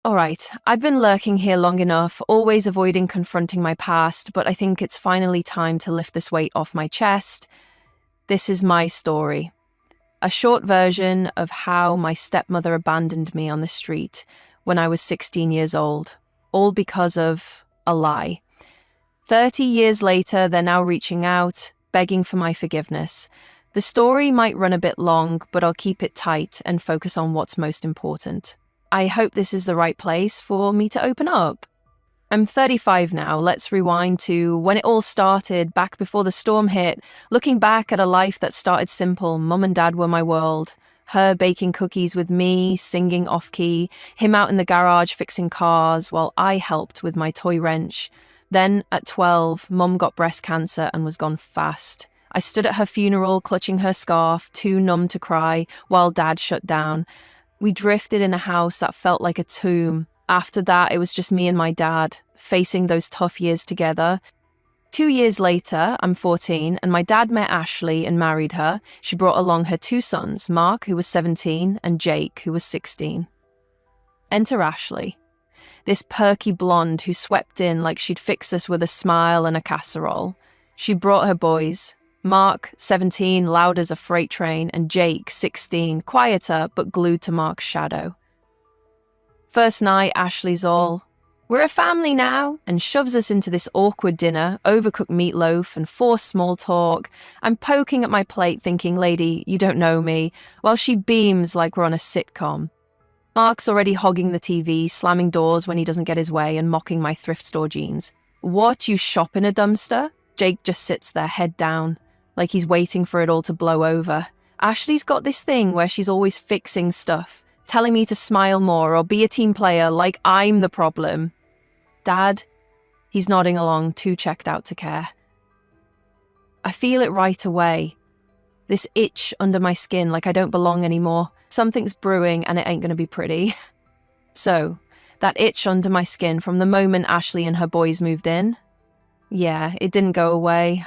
All right, I've been lurking here long enough, always avoiding confronting my past, but I think it's finally time to lift this weight off my chest. This is my story. A short version of how my stepmother abandoned me on the street when I was 16 years old, all because of a lie. 30 years later, they're now reaching out, begging for my forgiveness. The story might run a bit long, but I'll keep it tight and focus on what's most important. I hope this is the right place for me to open up. I'm 35 now. Let's rewind to when it all started, back before the storm hit. Looking back at a life that started simple, mum and dad were my world. Her baking cookies with me, singing off-key, him out in the garage fixing cars while I helped with my toy wrench. Then, at 12, mum got breast cancer and was gone fast. I stood at her funeral, clutching her scarf, too numb to cry, while dad shut down. We drifted in a house that felt like a tomb. After that, it was just me and my dad, facing those tough years together. 2 years later, I'm 14, and my dad met Ashley and married her. She brought along her 2 sons, Mark, who was 17, and Jake, who was 16. Enter Ashley, this perky blonde who swept in like she'd fix us with a smile and a casserole. She brought her boys. Mark, 17, loud as a freight train, and Jake, 16, quieter but glued to Mark's shadow. First night, Ashley's all, "We're a family now," and shoves us into this awkward dinner, overcooked meatloaf and forced small talk. I'm poking at my plate thinking, "Lady, you don't know me," while she beams like we're on a sitcom. Mark's already hogging the TV, slamming doors when he doesn't get his way and mocking my thrift store jeans. "What, you shop in a dumpster?" Jake just sits there, head down, like he's waiting for it all to blow over. Ashley's got this thing where she's always fixing stuff, telling me to smile more or be a team player like I'm the problem. Dad? He's nodding along, too checked out to care. I feel it right away. This itch under my skin like I don't belong anymore. Something's brewing and it ain't gonna be pretty. So, that itch under my skin from the moment Ashley and her boys moved in? Yeah, it didn't go away.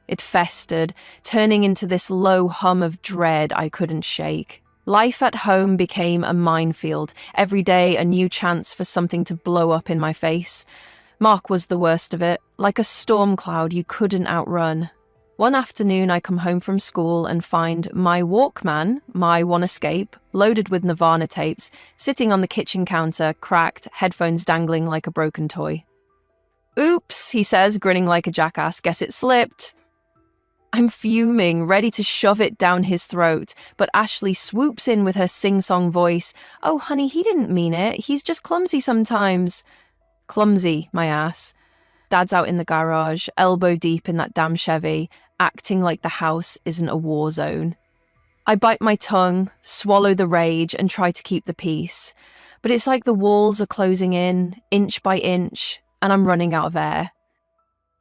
It festered, turning into this low hum of dread I couldn't shake. Life at home became a minefield, every day a new chance for something to blow up in my face. Mark was the worst of it, like a storm cloud you couldn't outrun. One afternoon I come home from school and find my Walkman, my One Escape, loaded with Nirvana tapes, sitting on the kitchen counter, cracked, headphones dangling like a broken toy. "Oops," he says, grinning like a jackass, "guess it slipped." I'm fuming, ready to shove it down his throat, but Ashley swoops in with her sing-song voice. "Oh, honey, he didn't mean it. He's just clumsy sometimes." Clumsy, my ass. Dad's out in the garage, elbow deep in that damn Chevy, acting like the house isn't a war zone. I bite my tongue, swallow the rage, and try to keep the peace. But it's like the walls are closing in, inch by inch, and I'm running out of air.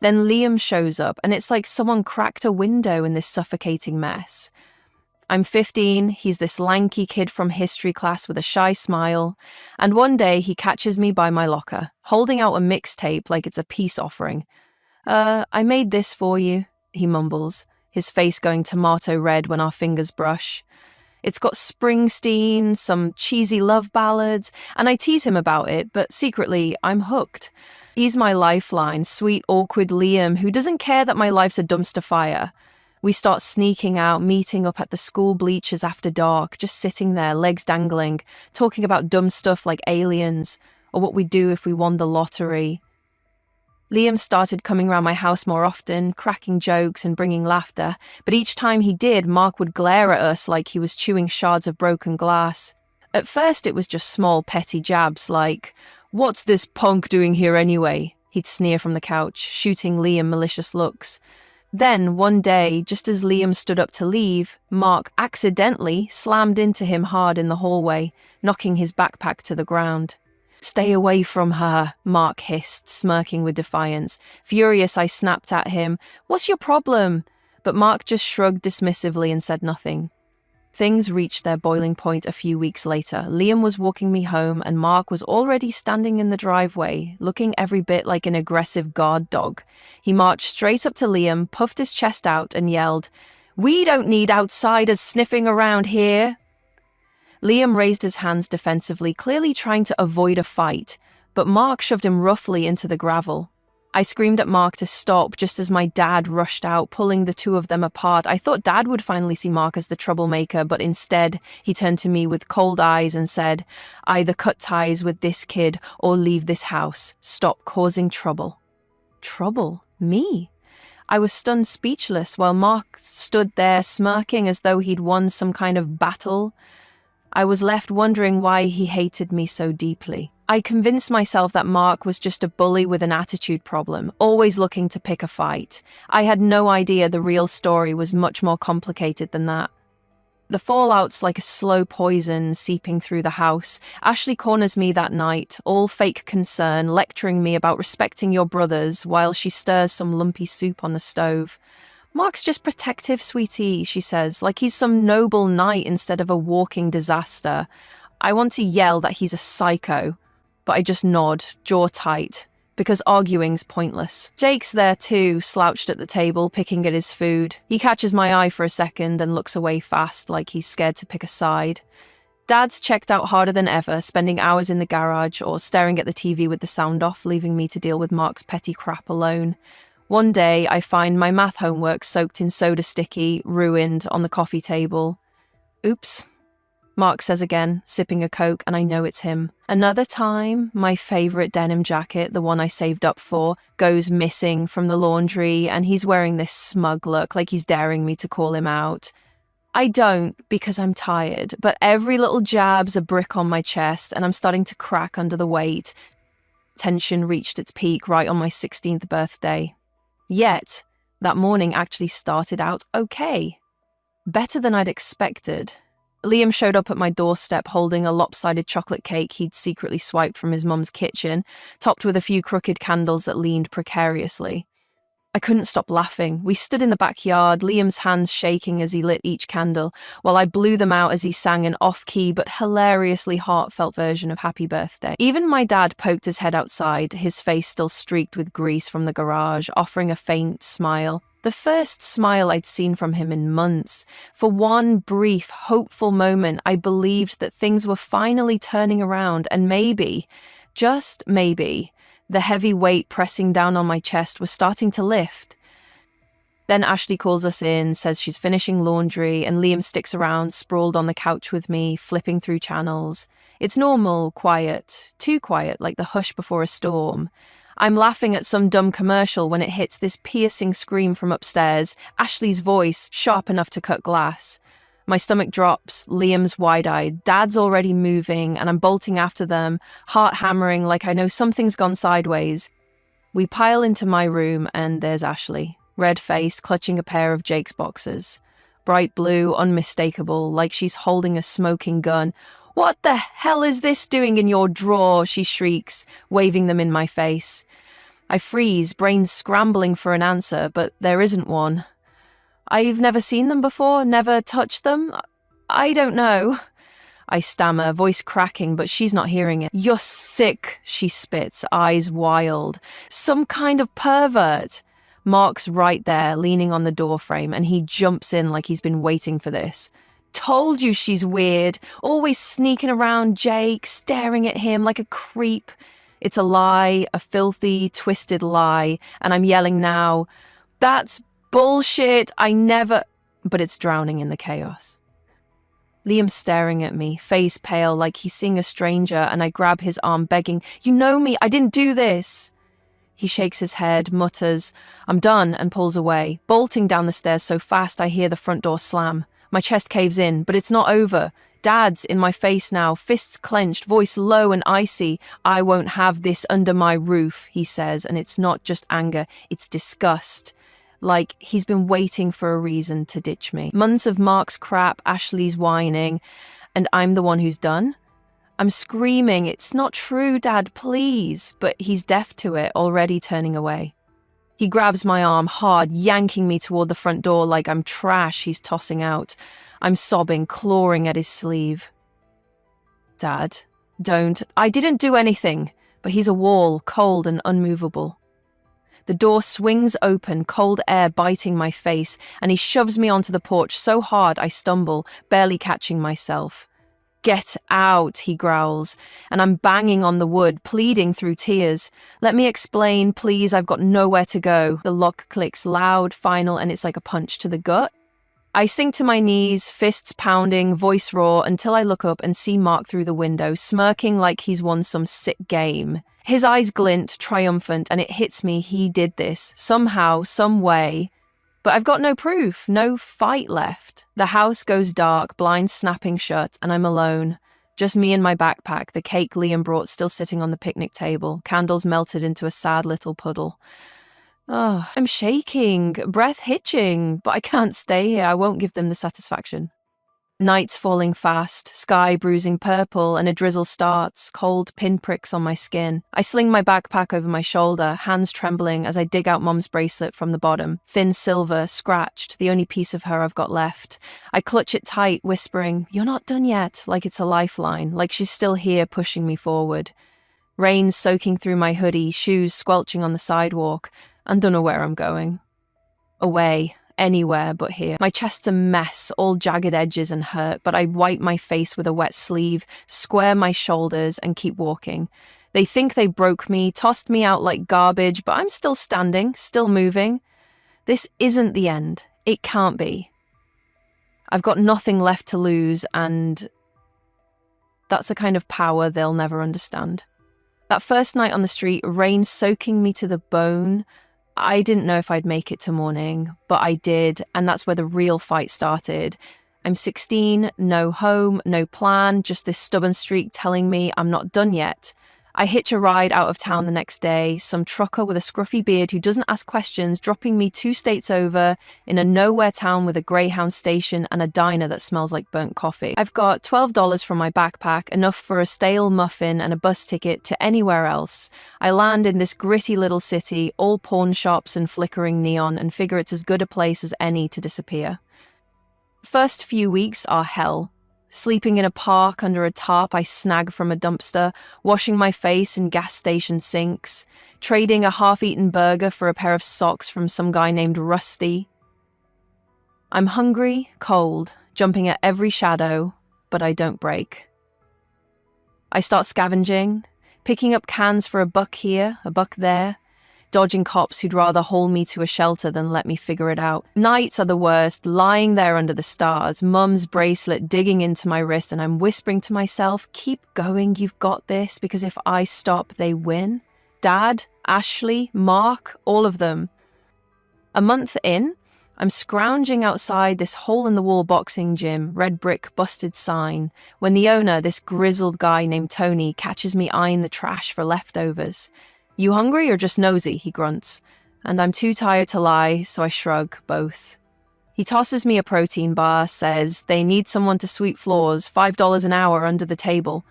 Then Liam shows up, and it's like someone cracked a window in this suffocating mess. I'm 15, he's this lanky kid from history class with a shy smile, and one day he catches me by my locker, holding out a mixtape like it's a peace offering. I made this for you," he mumbles, his face going tomato red when our fingers brush. It's got Springsteen, some cheesy love ballads, and I tease him about it, but secretly, I'm hooked. He's my lifeline, sweet, awkward Liam, who doesn't care that my life's a dumpster fire. We start sneaking out, meeting up at the school bleachers after dark, just sitting there, legs dangling, talking about dumb stuff like aliens, or what we'd do if we won the lottery. Liam started coming around my house more often, cracking jokes and bringing laughter, but each time he did, Mark would glare at us like he was chewing shards of broken glass. At first it was just small, petty jabs like, "What's this punk doing here anyway?" He'd sneer from the couch, shooting Liam malicious looks. Then, one day, just as Liam stood up to leave, Mark accidentally slammed into him hard in the hallway, knocking his backpack to the ground. "Stay away from her," Mark hissed, smirking with defiance. Furious, I snapped at him, "What's your problem?" But Mark just shrugged dismissively and said nothing. Things reached their boiling point a few weeks later. Liam was walking me home and Mark was already standing in the driveway, looking every bit like an aggressive guard dog. He marched straight up to Liam, puffed his chest out and yelled, "We don't need outsiders sniffing around here." Liam raised his hands defensively, clearly trying to avoid a fight, but Mark shoved him roughly into the gravel. I screamed at Mark to stop just as my dad rushed out, pulling the two of them apart. I thought Dad would finally see Mark as the troublemaker, but instead he turned to me with cold eyes and said, "Either cut ties with this kid or leave this house. Stop causing trouble." Trouble? Me? I was stunned speechless while Mark stood there smirking as though he'd won some kind of battle. I was left wondering why he hated me so deeply. I convinced myself that Mark was just a bully with an attitude problem, always looking to pick a fight. I had no idea the real story was much more complicated than that. The fallout's like a slow poison seeping through the house. Ashley corners me that night, all fake concern, lecturing me about respecting your brothers while she stirs some lumpy soup on the stove. "Mark's just protective, sweetie," she says, like he's some noble knight instead of a walking disaster. I want to yell that he's a psycho, but I just nod, jaw tight, because arguing's pointless. Jake's there too, slouched at the table, picking at his food. He catches my eye for a second and looks away fast, like he's scared to pick a side. Dad's checked out harder than ever, spending hours in the garage or staring at the TV with the sound off, leaving me to deal with Mark's petty crap alone. One day, I find my math homework soaked in soda sticky, ruined, on the coffee table. "Oops," Mark says again, sipping a Coke, and I know it's him. Another time, my favourite denim jacket, the one I saved up for, goes missing from the laundry, and he's wearing this smug look, like he's daring me to call him out. I don't, because I'm tired, but every little jab's a brick on my chest, and I'm starting to crack under the weight. Tension reached its peak right on my 16th birthday. Yet, that morning actually started out okay. Better than I'd expected. Liam showed up at my doorstep holding a lopsided chocolate cake he'd secretly swiped from his mum's kitchen, topped with a few crooked candles that leaned precariously. I couldn't stop laughing. We stood in the backyard, Liam's hands shaking as he lit each candle, while I blew them out as he sang an off-key but hilariously heartfelt version of Happy Birthday. Even my dad poked his head outside, his face still streaked with grease from the garage, offering a faint smile. The first smile I'd seen from him in months. For one brief, hopeful moment, I believed that things were finally turning around and maybe, just maybe, the heavy weight pressing down on my chest was starting to lift. Then Ashley calls us in, says she's finishing laundry, and Liam sticks around, sprawled on the couch with me, flipping through channels. It's normal, quiet, too quiet, like the hush before a storm. I'm laughing at some dumb commercial when it hits this piercing scream from upstairs, Ashley's voice, sharp enough to cut glass. My stomach drops, Liam's wide-eyed, Dad's already moving, and I'm bolting after them, heart hammering like I know something's gone sideways. We pile into my room, and there's Ashley, red-faced, clutching a pair of Jake's boxers. Bright blue, unmistakable, like she's holding a smoking gun. "What the hell is this doing in your drawer?" she shrieks, waving them in my face. I freeze, brain scrambling for an answer, but there isn't one. "I've never seen them before, never touched them. I don't know." I stammer, voice cracking, but she's not hearing it. "You're sick," she spits, eyes wild. "Some kind of pervert." Mark's right there, leaning on the doorframe, and he jumps in like he's been waiting for this. "Told you she's weird, always sneaking around Jake, staring at him like a creep." It's a lie, a filthy, twisted lie, and I'm yelling now, "That's bullshit, I never..." But it's drowning in the chaos. Liam's staring at me, face pale, like he's seeing a stranger, and I grab his arm, begging, "You know me, I didn't do this." He shakes his head, mutters, "I'm done," and pulls away, bolting down the stairs so fast I hear the front door slam. My chest caves in, but it's not over. Dad's in my face now, fists clenched, voice low and icy. "I won't have this under my roof," he says, and it's not just anger, it's disgust. Like he's been waiting for a reason to ditch me. Months of Mark's crap, Ashley's whining, and I'm the one who's done? I'm screaming, "It's not true, Dad, please," but he's deaf to it, already turning away. He grabs my arm hard, yanking me toward the front door like I'm trash he's tossing out. I'm sobbing, clawing at his sleeve. "Dad, don't. I didn't do anything." But he's a wall, cold and unmovable. The door swings open, cold air biting my face, and he shoves me onto the porch so hard I stumble, barely catching myself. "Get out," he growls, and I'm banging on the wood, pleading through tears. "Let me explain, please, I've got nowhere to go." The lock clicks loud, final, and it's like a punch to the gut. I sink to my knees, fists pounding, voice raw, until I look up and see Mark through the window, smirking like he's won some sick game. His eyes glint, triumphant, and it hits me he did this, somehow, some way. But I've got no proof, no fight left. The house goes dark, blinds snapping shut, and I'm alone. Just me and my backpack, the cake Liam brought still sitting on the picnic table, candles melted into a sad little puddle. Oh, I'm shaking, breath hitching, but I can't stay here. I won't give them the satisfaction. Night's falling fast, sky bruising purple, and a drizzle starts, cold pinpricks on my skin. I sling my backpack over my shoulder, hands trembling as I dig out Mom's bracelet from the bottom. Thin silver, scratched, the only piece of her I've got left. I clutch it tight, whispering, "You're not done yet," like it's a lifeline, like she's still here pushing me forward. Rain soaking through my hoodie, shoes squelching on the sidewalk. I don't know where I'm going. Away. Anywhere but here. My chest's a mess, all jagged edges and hurt, but I wipe my face with a wet sleeve, square my shoulders, and keep walking. They think they broke me, tossed me out like garbage, but I'm still standing, still moving. This isn't the end. It can't be. I've got nothing left to lose, and that's a kind of power they'll never understand. That first night on the street, rain soaking me to the bone. I didn't know if I'd make it to morning, but I did, and that's where the real fight started. I'm 16, no home, no plan, just this stubborn streak telling me I'm not done yet. I hitch a ride out of town the next day, some trucker with a scruffy beard who doesn't ask questions, dropping me 2 states over in a nowhere town with a Greyhound station and a diner that smells like burnt coffee. I've got $12 from my backpack, enough for a stale muffin and a bus ticket to anywhere else. I land in this gritty little city, all pawn shops and flickering neon, and figure it's as good a place as any to disappear. First few weeks are hell. Sleeping in a park under a tarp I snag from a dumpster, washing my face in gas station sinks, trading a half-eaten burger for a pair of socks from some guy named Rusty. I'm hungry, cold, jumping at every shadow, but I don't break. I start scavenging, picking up cans for $1 here, $1 there, dodging cops who'd rather haul me to a shelter than let me figure it out. Nights are the worst, lying there under the stars, Mum's bracelet digging into my wrist, and I'm whispering to myself, keep going, you've got this, because if I stop, they win. Dad, Ashley, Mark, all of them. A month in, I'm scrounging outside this hole-in-the-wall boxing gym, red brick busted sign, when the owner, this grizzled guy named Tony, catches me eyeing the trash for leftovers. "You hungry or just nosy?" he grunts, and I'm too tired to lie, so I shrug, both. He tosses me a protein bar, says they need someone to sweep floors, $5 an hour under the table.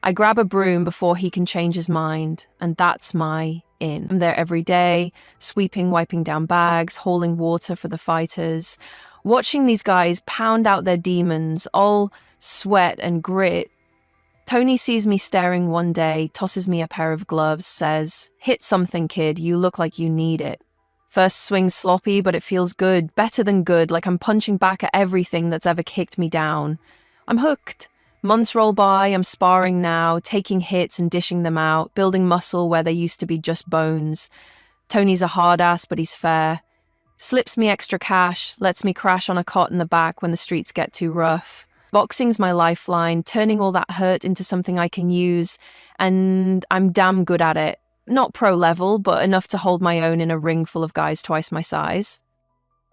I grab a broom before he can change his mind, and that's my in. I'm there every day, sweeping, wiping down bags, hauling water for the fighters, watching these guys pound out their demons, all sweat and grit. Tony sees me staring one day, tosses me a pair of gloves, says, "Hit something, kid, you look like you need it." First swing's sloppy, but it feels good, better than good, like I'm punching back at everything that's ever kicked me down. I'm hooked. Months roll by, I'm sparring now, taking hits and dishing them out, building muscle where there used to be just bones. Tony's a hard ass, but he's fair. Slips me extra cash, lets me crash on a cot in the back when the streets get too rough. Boxing's my lifeline, turning all that hurt into something I can use, and I'm damn good at it. Not pro level, but enough to hold my own in a ring full of guys twice my size.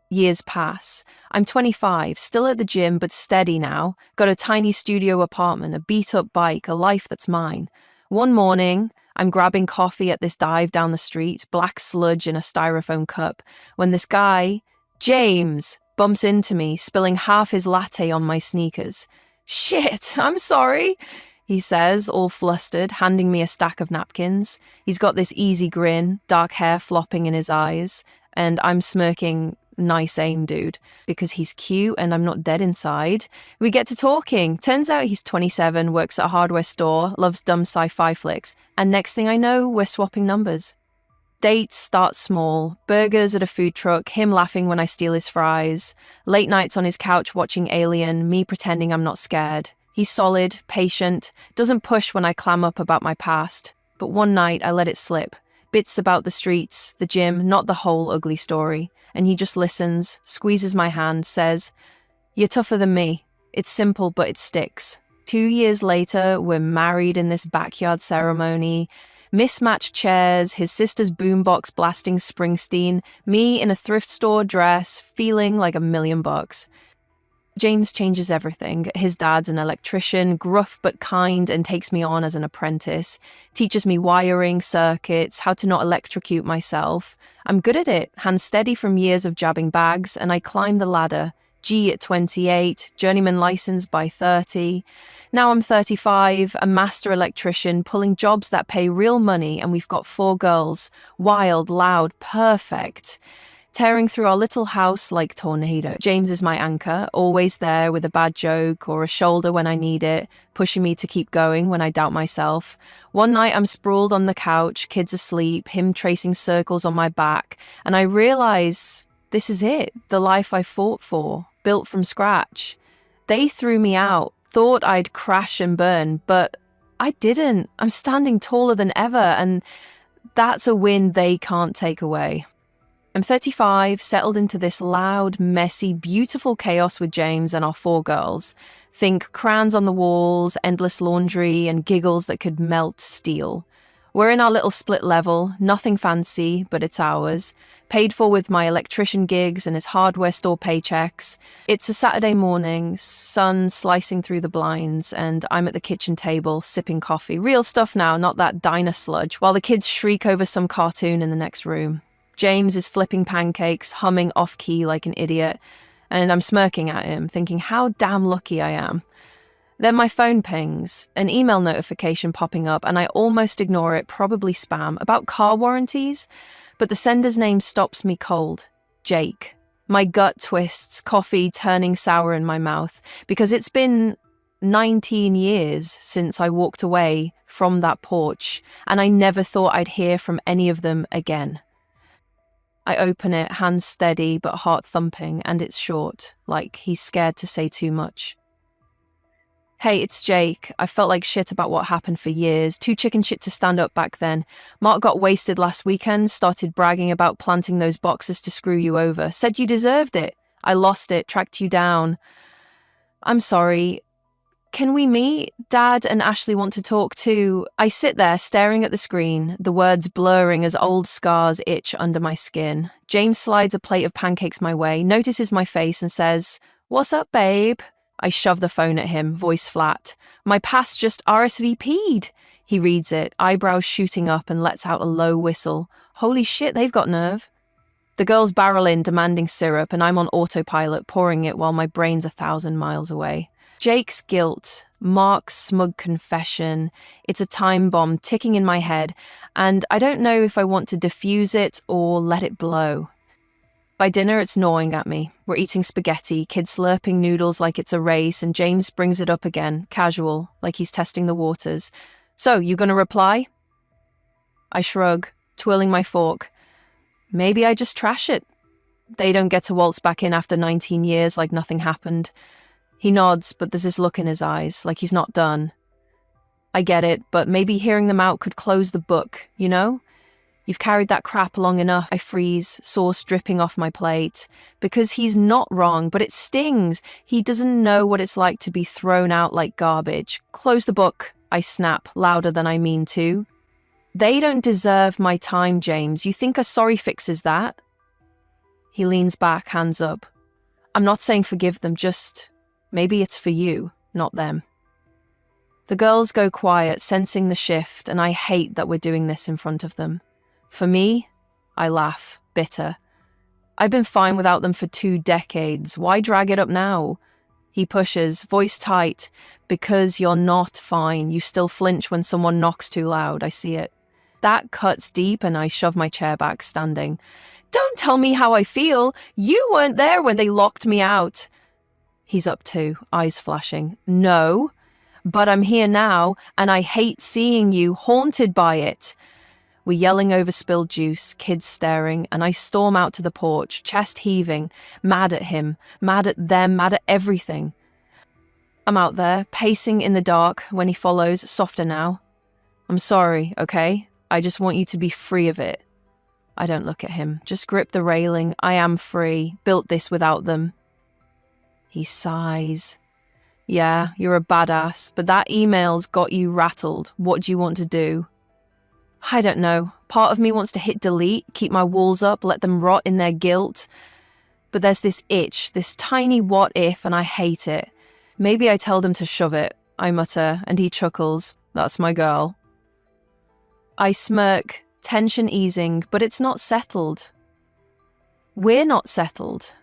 Years pass. I'm 25, still at the gym, but steady now. Got a tiny studio apartment, a beat-up bike, a life that's mine. One morning, I'm grabbing coffee at this dive down the street, black sludge in a styrofoam cup, when this guy, James, bumps into me, spilling half his latte on my sneakers. "Shit, I'm sorry," he says, all flustered, handing me a stack of napkins. He's got this easy grin, dark hair flopping in his eyes, and I'm smirking, "Nice aim, dude," because he's cute and I'm not dead inside. We get to talking. Turns out he's 27, works at a hardware store, loves dumb sci-fi flicks, and next thing I know, we're swapping numbers. Dates start small, burgers at a food truck, him laughing when I steal his fries, late nights on his couch watching Alien, me pretending I'm not scared. He's solid, patient, doesn't push when I clam up about my past. But one night I let it slip. Bits about the streets, the gym, not the whole ugly story. And he just listens, squeezes my hand, says, "You're tougher than me. It's simple, but it sticks." 2 years later, we're married in this backyard ceremony. Mismatched chairs, his sister's boombox blasting Springsteen, me in a thrift store dress, feeling like $1,000,000. James changes everything. His dad's an electrician, gruff but kind, and takes me on as an apprentice. Teaches me wiring, circuits, how to not electrocute myself. I'm good at it, hands steady from years of jabbing bags, and I climb the ladder. G at 28, journeyman license by 30. Now I'm 35, a master electrician, pulling jobs that pay real money, and we've got 4 girls. Wild, loud, perfect. Tearing through our little house like tornado. James is my anchor, always there with a bad joke or a shoulder when I need it, pushing me to keep going when I doubt myself. One night I'm sprawled on the couch, kids asleep, him tracing circles on my back, and I realize this is it, the life I fought for, built from scratch. They threw me out, thought I'd crash and burn, but I didn't. I'm standing taller than ever, and that's a win they can't take away. I'm 35, settled into this loud, messy, beautiful chaos with James and our 4 girls. Think crayons on the walls, endless laundry, and giggles that could melt steel. We're in our little split level, nothing fancy, but it's ours. Paid for with my electrician gigs and his hardware store paychecks. It's a Saturday morning, sun slicing through the blinds, and I'm at the kitchen table sipping coffee. Real stuff now, not that diner sludge, while the kids shriek over some cartoon in the next room. James is flipping pancakes, humming off-key like an idiot, and I'm smirking at him, thinking how damn lucky I am. Then my phone pings, an email notification popping up, and I almost ignore it, probably spam, about car warranties, but the sender's name stops me cold. Jake. My gut twists, coffee turning sour in my mouth, because it's been 19 years since I walked away from that porch, and I never thought I'd hear from any of them again. I open it, hands steady but heart thumping, and it's short, like he's scared to say too much. "Hey, it's Jake. I felt like shit about what happened for years. Too chicken shit to stand up back then. Mark got wasted last weekend, started bragging about planting those boxes to screw you over. Said you deserved it. I lost it, tracked you down. I'm sorry. Can we meet? Dad and Ashley want to talk too." I sit there staring at the screen, the words blurring as old scars itch under my skin. James slides a plate of pancakes my way, notices my face and says, "What's up, babe?" I shove the phone at him, voice flat. "My past just RSVP'd." He reads it, eyebrows shooting up, and lets out a low whistle. Holy shit, they've got nerve. The girls barrel in, demanding syrup, and I'm on autopilot, pouring it while my brain's 1,000 miles away. Jake's guilt, Mark's smug confession, it's a time bomb ticking in my head, and I don't know if I want to diffuse it or let it blow. By dinner, it's gnawing at me. We're eating spaghetti, kids slurping noodles like it's a race, and James brings it up again, casual, like he's testing the waters. "So, you gonna reply?" I shrug, twirling my fork. Maybe I just trash it. They don't get to waltz back in after 19 years like nothing happened. He nods, but there's this look in his eyes, like he's not done. I get it, but maybe hearing them out could close the book, you know? You've carried that crap long enough. I freeze, sauce dripping off my plate. Because he's not wrong, but it stings. He doesn't know what it's like to be thrown out like garbage. Close the book, I snap, louder than I mean to. They don't deserve my time, James. You think a sorry fixes that? He leans back, hands up. I'm not saying forgive them, just maybe it's for you, not them. The girls go quiet, sensing the shift, and I hate that we're doing this in front of them. For me, I laugh, bitter. I've been fine without them for 2 decades. Why drag it up now? He pushes, voice tight. Because you're not fine. You still flinch when someone knocks too loud. I see it. That cuts deep, and I shove my chair back, standing. Don't tell me how I feel. You weren't there when they locked me out. He's up too, eyes flashing. No, but I'm here now, and I hate seeing you, haunted by it. We're yelling over spilled juice, kids staring, and I storm out to the porch, chest heaving, mad at him, mad at them, mad at everything. I'm out there, pacing in the dark when he follows, softer now. I'm sorry, okay? I just want you to be free of it. I don't look at him, just grip the railing. I am free, built this without them. He sighs. Yeah, you're a badass, but that email's got you rattled. What do you want to do? I don't know. Part of me wants to hit delete, keep my walls up, let them rot in their guilt. But there's this itch, this tiny what if, and I hate it. Maybe I tell them to shove it, I mutter, and he chuckles. That's my girl. I smirk, tension easing, but it's not settled. We're not settled.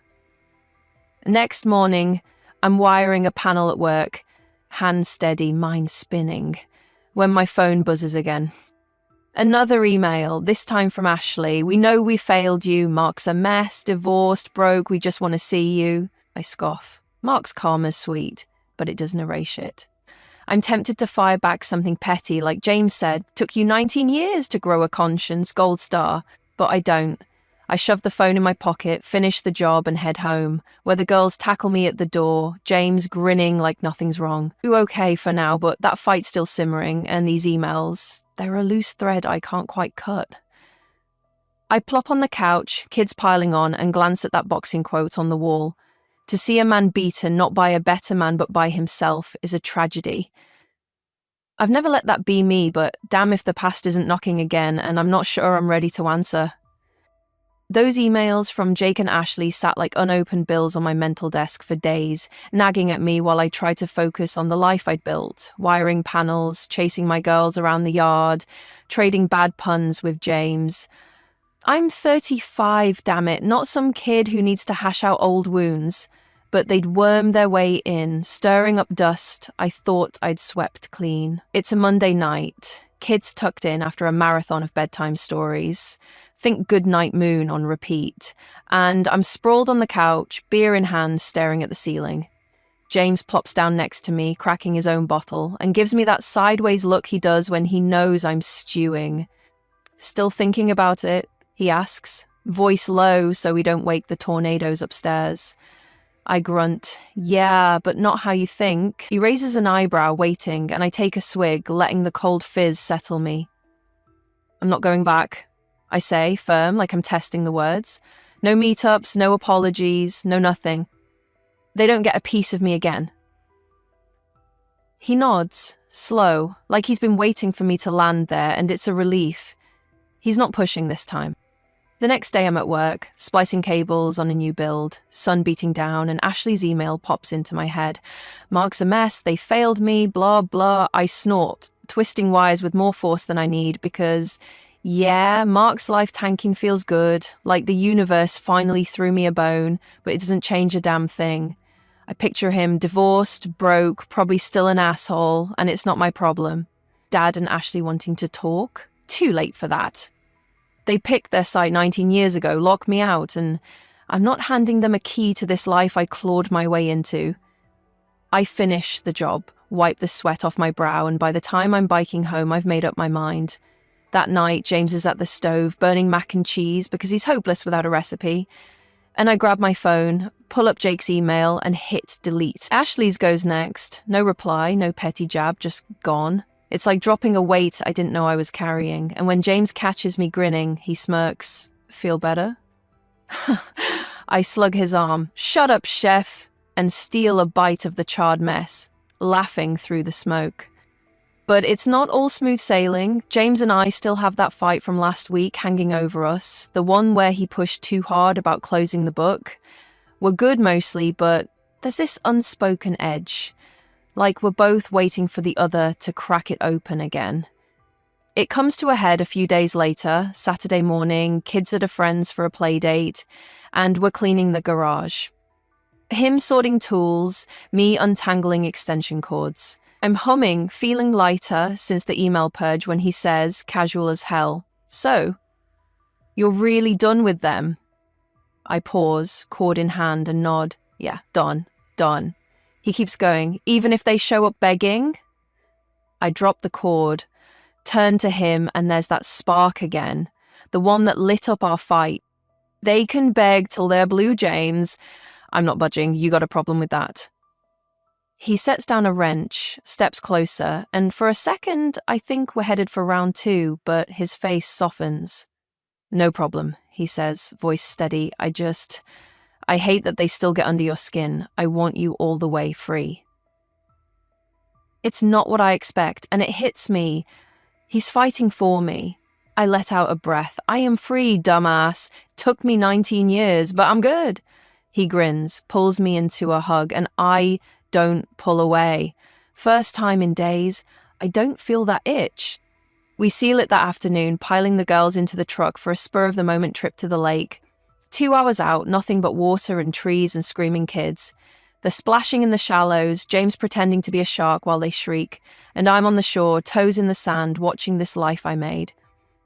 Next morning, I'm wiring a panel at work, hand steady, mind spinning, when my phone buzzes again. Another email, this time from Ashley. We know we failed you. Mark's a mess, divorced, broke, we just want to see you. I scoff. Mark's karma's sweet, but it doesn't erase it. I'm tempted to fire back something petty, like James said, took you 19 years to grow a conscience, gold star, but I don't. I shove the phone in my pocket, finish the job and head home, where the girls tackle me at the door, James grinning like nothing's wrong. Ooh, okay for now, but that fight's still simmering, and these emails, they're a loose thread I can't quite cut. I plop on the couch, kids piling on, and glance at that boxing quote on the wall. To see a man beaten not by a better man but by himself is a tragedy. I've never let that be me, but damn if the past isn't knocking again, and I'm not sure I'm ready to answer. Those emails from Jake and Ashley sat like unopened bills on my mental desk for days, nagging at me while I tried to focus on the life I'd built, wiring panels, chasing my girls around the yard, trading bad puns with James. I'm 35, damn it, not some kid who needs to hash out old wounds. But they'd wormed their way in, stirring up dust I thought I'd swept clean. It's a Monday night, kids tucked in after a marathon of bedtime stories. Think Goodnight Moon on repeat. And I'm sprawled on the couch, beer in hand, staring at the ceiling. James plops down next to me, cracking his own bottle, and gives me that sideways look he does when he knows I'm stewing. Still thinking about it? He asks, voice low so we don't wake the tornadoes upstairs. I grunt, yeah, but not how you think. He raises an eyebrow, waiting, and I take a swig, letting the cold fizz settle me. I'm not going back, I say, firm, like I'm testing the words. No meetups, no apologies, no nothing. They don't get a piece of me again. He nods, slow, like he's been waiting for me to land there, and it's a relief. He's not pushing this time. The next day I'm at work, splicing cables on a new build, sun beating down, and Ashley's email pops into my head. Mark's a mess, they failed me, blah, blah. I snort, twisting wires with more force than I need because, yeah, Mark's life tanking feels good, like the universe finally threw me a bone, but it doesn't change a damn thing. I picture him divorced, broke, probably still an asshole, and it's not my problem. Dad and Ashley wanting to talk? Too late for that. They picked their site 19 years ago, locked me out, and I'm not handing them a key to this life I clawed my way into. I finish the job, wipe the sweat off my brow, and by the time I'm biking home, I've made up my mind. That night, James is at the stove, burning mac and cheese because he's hopeless without a recipe. And I grab my phone, pull up Jake's email, and hit delete. Ashley's goes next. No reply, no petty jab, just gone. It's like dropping a weight I didn't know I was carrying, and when James catches me grinning, he smirks. Feel better? I slug his arm. Shut up, chef, and steal a bite of the charred mess, laughing through the smoke. But it's not all smooth sailing. James and I still have that fight from last week hanging over us, the one where he pushed too hard about closing the book. We're good mostly, but there's this unspoken edge. Like we're both waiting for the other to crack it open again. It comes to a head a few days later, Saturday morning, kids at a friend's for a play date, and we're cleaning the garage. Him sorting tools, me untangling extension cords. I'm humming, feeling lighter since the email purge when he says, casual as hell, "So, you're really done with them?" I pause, cord in hand, and nod. Yeah, done. He keeps going, even if they show up begging? I drop the cord, turn to him, and there's that spark again, the one that lit up our fight. They can beg till they're blue, James. I'm not budging, you got a problem with that. He sets down a wrench, steps closer, and for a second, I think we're headed for round two, but his face softens. No problem, he says, voice steady. I hate that they still get under your skin. I want you all the way free. It's not what I expect, and it hits me. He's fighting for me. I let out a breath. I am free, dumbass. Took me 19 years, but I'm good. He grins, pulls me into a hug, and I don't pull away. First time in days, I don't feel that itch. We seal it that afternoon, piling the girls into the truck for a spur-of-the-moment trip to the lake. 2 hours out, nothing but water and trees and screaming kids. They're splashing in the shallows, James pretending to be a shark while they shriek, and I'm on the shore, toes in the sand, watching this life I made.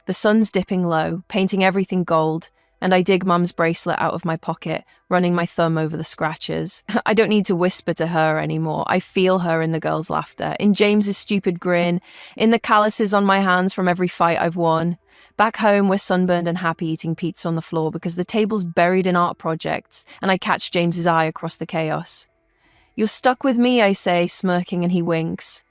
The sun's dipping low, painting everything gold, and I dig Mum's bracelet out of my pocket, running my thumb over the scratches. I don't need to whisper to her anymore. I feel her in the girls' laughter, in James's stupid grin, in the calluses on my hands from every fight I've won. Back home, we're sunburned and happy eating pizza on the floor because the table's buried in art projects, and I catch James's eye across the chaos. You're stuck with me, I say, smirking, and he winks.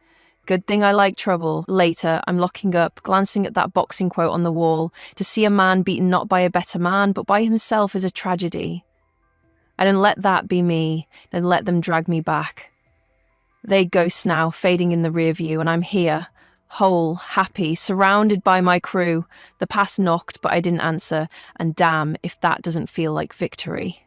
Good thing I like trouble. Later, I'm locking up, glancing at that boxing quote on the wall. To see a man beaten not by a better man, but by himself is a tragedy. I didn't let that be me, then let them drag me back. They ghost now, fading in the rear view, and I'm here, whole, happy, surrounded by my crew. The pass knocked, but I didn't answer, and damn if that doesn't feel like victory.